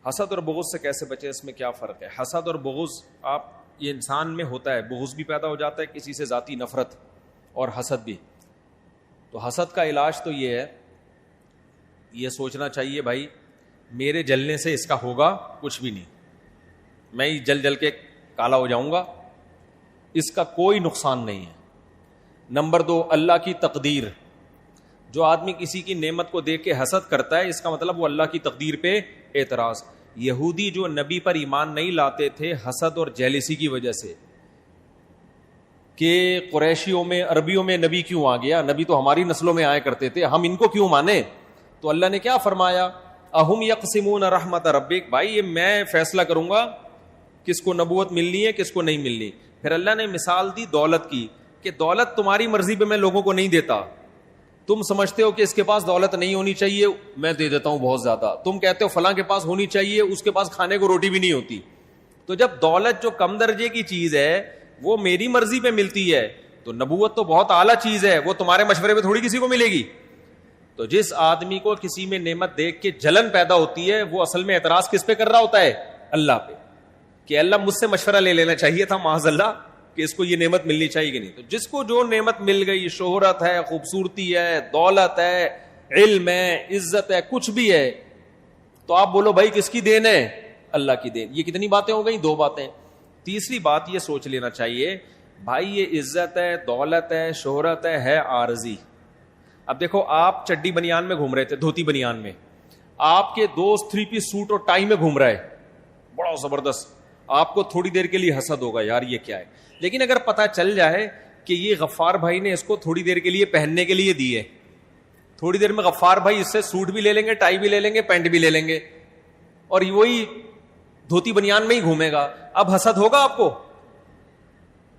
حسد اور بغض سے کیسے بچے, اس میں کیا فرق ہے؟ حسد اور بغض یہ انسان میں ہوتا ہے, بغض بھی پیدا ہو جاتا ہے کسی سے, ذاتی نفرت, اور حسد بھی. تو حسد کا علاج تو یہ ہے, یہ سوچنا چاہیے بھائی میرے جلنے سے اس کا ہوگا کچھ بھی نہیں, میں ہی جل جل کے کالا ہو جاؤں گا, اس کا کوئی نقصان نہیں ہے. نمبر 2, اللہ کی تقدیر. جو آدمی کسی کی نعمت کو دیکھ کے حسد کرتا ہے, اس کا مطلب وہ اللہ کی تقدیر پہ اعتراض. یہودی جو نبی پر ایمان نہیں لاتے تھے حسد اور جیلسی کی وجہ سے, کہ قریشیوں میں, عربیوں میں نبی کیوں آ گیا, نبی تو ہماری نسلوں میں آیا کرتے تھے, ہم ان کو کیوں مانے؟ تو اللہ نے کیا فرمایا, اہم یقسمون رحمت ربک, بھائی یہ میں فیصلہ کروں گا کس کو نبوت ملنی ہے کس کو نہیں ملنی. پھر اللہ نے مثال دی دولت کی, کہ دولت تمہاری مرضی پہ میں لوگوں کو نہیں دیتا. تم سمجھتے ہو کہ اس کے پاس دولت نہیں ہونی چاہیے, میں دے دیتا ہوں بہت زیادہ. تم کہتے ہو فلاں کے پاس ہونی چاہیے, اس کے پاس کھانے کو روٹی بھی نہیں ہوتی. تو جب دولت جو کم درجے کی چیز ہے وہ میری مرضی پہ ملتی ہے, تو نبوت تو بہت اعلیٰ چیز ہے, وہ تمہارے مشورے پہ تھوڑی کسی کو ملے گی. تو جس آدمی کو کسی میں نعمت دیکھ کے جلن پیدا ہوتی ہے, وہ اصل میں اعتراض کس پہ کر رہا ہوتا ہے؟ اللہ پہ, کہ اللہ مجھ سے مشورہ لے لینا چاہیے تھا معاذ اللہ کہ اس کو یہ نعمت ملنی چاہیے کہ نہیں. تو جس کو جو نعمت مل گئی, شہرت ہے, خوبصورتی ہے, دولت ہے, علم ہے, عزت ہے, کچھ بھی ہے, تو آپ بولو بھائی کس کی دین ہے؟ اللہ کی دین. یہ کتنی باتیں ہو گئی؟ 2 باتیں. تیسری بات یہ سوچ لینا چاہیے بھائی یہ عزت ہے, دولت ہے, شہرت ہے عارضی. اب دیکھو آپ چڈی بنیان میں گھوم رہے تھے, دھوتی بنیان میں, آپ کے دوست 3 پیس سوٹ اور ٹائی میں گھوم رہا ہے, بڑا زبردست, آپ کو تھوڑی دیر کے لیے حسد ہوگا یار یہ کیا ہے. لیکن اگر پتا چل جائے کہ یہ غفار بھائی نے اس کو تھوڑی دیر کے لیے پہننے کے لیے دی ہے, تھوڑی دیر میں غفار بھائی اس سے سوٹ بھی لے لیں گے, ٹائی بھی لے لیں گے, پینٹ بھی لے لیں گے, اور وہی دھوتی بنیان میں ہی گھومے گا, اب حسد ہوگا آپ کو؟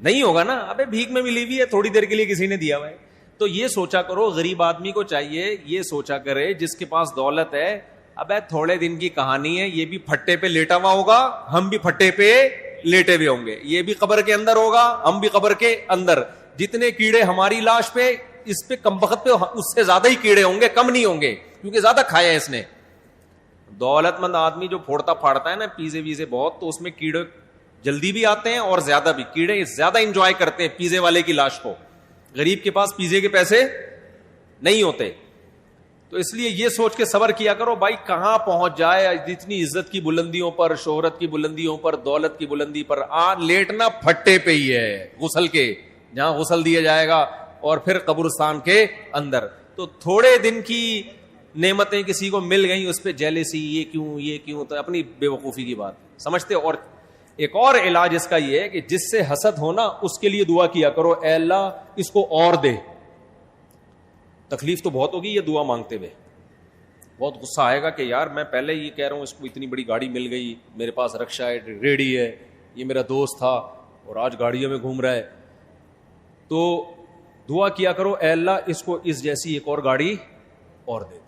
نہیں ہوگا نا. ابے بھیک میں ملی ہوئی ہے, تھوڑی دیر کے لیے کسی نے دیا ہوا ہے. تو یہ سوچا کرو, غریب آدمی کو چاہیے یہ سوچا کرے جس کے پاس دولت ہے, ابے تھوڑے دن کی کہانی ہے, یہ بھی پھٹے پہ لیٹا ہوا ہوگا, ہم بھی پھٹے پہ لیٹے ہوئے ہوں گے, یہ بھی قبر کے اندر ہوگا, ہم بھی قبر کے اندر. جتنے کیڑے ہماری لاش پہ, اس پہ کم بخت پہ اس سے زیادہ ہی کیڑے ہوں گے, کم نہیں ہوں گے, کیونکہ زیادہ کھایا ہے اس نے. دولت مند آدمی جو پھوڑتا پھاڑتا ہے نا پیزے ویزے بہت, تو اس میں کیڑے جلدی بھی آتے ہیں اور زیادہ بھی, کیڑے زیادہ انجوائے کرتے ہیں پیزے والے کی لاش کو. غریب کے پاس پیزے کے پیسے نہیں ہوتے. تو اس لیے یہ سوچ کے صبر کیا کرو بھائی کہاں پہنچ جائے, جتنی عزت کی بلندیوں پر, شہرت کی بلندیوں پر, دولت کی بلندی پر, لیٹنا پھٹے پہ ہی ہے, غسل کے جہاں غسل دیا جائے گا, اور پھر قبرستان کے اندر. تو تھوڑے دن کی نعمتیں کسی کو مل گئیں, اس پہ جیلسی, یہ کیوں, تو اپنی بے وقوفی کی بات سمجھتے. اور ایک اور علاج اس کا یہ ہے کہ جس سے حسد ہونا اس کے لیے دعا کیا کرو, اے اللہ اس کو اور دے. تکلیف تو بہت ہوگی یہ دعا مانگتے ہوئے, بہت غصہ آئے گا کہ یار میں پہلے یہ کہہ رہا ہوں اس کو اتنی بڑی گاڑی مل گئی, میرے پاس رکشا ہے, ریڈی ہے, یہ میرا دوست تھا اور آج گاڑیوں میں گھوم رہا ہے. تو دعا کیا کرو اے اللہ اس کو اس جیسی ایک اور گاڑی اور دے دے.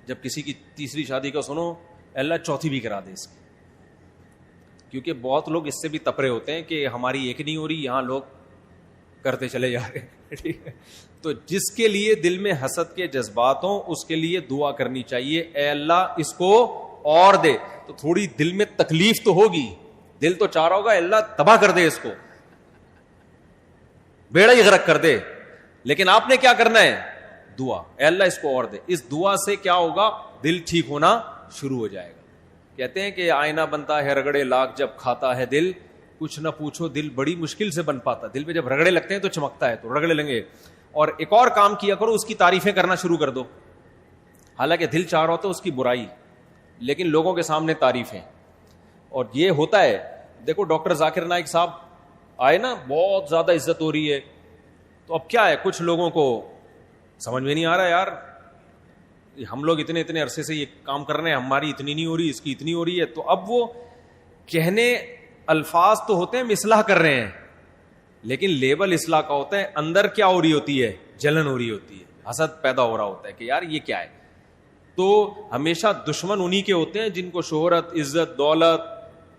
جب کسی کی تیسری شادی کا سنو, اے اللہ چوتھی بھی کرا دے اس کی, کیونکہ بہت لوگ اس سے بھی تپرے ہوتے ہیں کہ ہماری ایک نہیں ہو رہی, یہاں لوگ کرتے چلے جا رہے ہیں. ٹھیک ہے, تو جس کے لیے دل میں حسد کے جذبات ہوں اس کے لیے دعا کرنی چاہیے, اے اللہ اس کو اور دے. تو تھوڑی دل میں تکلیف تو ہوگی, دل تو چاہ رہا ہوگا اللہ تباہ کر دے اس کو, بیڑا ہی غرق کر دے, لیکن آپ نے کیا کرنا ہے؟ دعا, اے اللہ اس کو اور دے. اس دعا سے کیا ہوگا؟ دل ٹھیک ہونا شروع ہو جائے گا. کہتے ہیں کہ آئینہ بنتا ہے رگڑے لاکھ جب کھاتا ہے دل, کچھ نہ پوچھو دل بڑی مشکل سے بن پاتا. دل پہ جب رگڑے لگتے ہیں تو چمکتا ہے, تو رگڑے لیں گے. اور ایک اور کام کیا کرو, اس کی تعریفیں کرنا شروع کر دو. حالانکہ دل چاہ رہا ہوتا ہے اس کی برائی, لیکن لوگوں کے سامنے تعریفیں. اور یہ ہوتا ہے, دیکھو ڈاکٹر ذاکر نائک صاحب آئے نا, بہت زیادہ عزت ہو رہی ہے, تو اب کیا ہے, کچھ لوگوں کو سمجھ میں نہیں آ رہا یار ہم لوگ اتنے عرصے سے یہ کام کر رہے ہیں, ہماری اتنی نہیں ہو رہی, اس کی اتنی ہو رہی ہے. تو اب وہ کہنے الفاظ تو ہوتے ہیں ہم اصلاح کر رہے ہیں, لیکن لیبل اصلاح کا ہوتا ہے, اندر کیا ہو رہی ہوتی ہے؟ جلن ہو رہی ہوتی ہے, حسد پیدا ہو رہا ہوتا ہے کہ یار یہ کیا ہے. تو ہمیشہ دشمن انہی کے ہوتے ہیں جن کو شہرت, عزت, دولت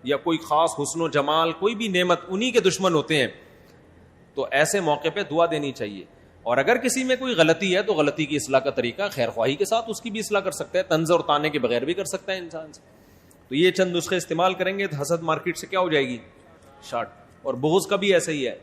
یا کوئی خاص حسن و جمال, کوئی بھی نعمت, انہی کے دشمن ہوتے ہیں. تو ایسے موقع پہ دعا دینی چاہیے. اور اگر کسی میں کوئی غلطی ہے تو غلطی کی اصلاح کا طریقہ خیر خواہی کے ساتھ اس کی بھی اصلاح کر سکتا ہے, طنز اور طعنے کے بغیر بھی کر سکتا ہے انسان سے. تو یہ چند نسخے استعمال کریں گے تو حسد مارکیٹ سے کیا ہو جائے گی؟ شارٹ. اور بغض کا بھی ایسا ہی ہے.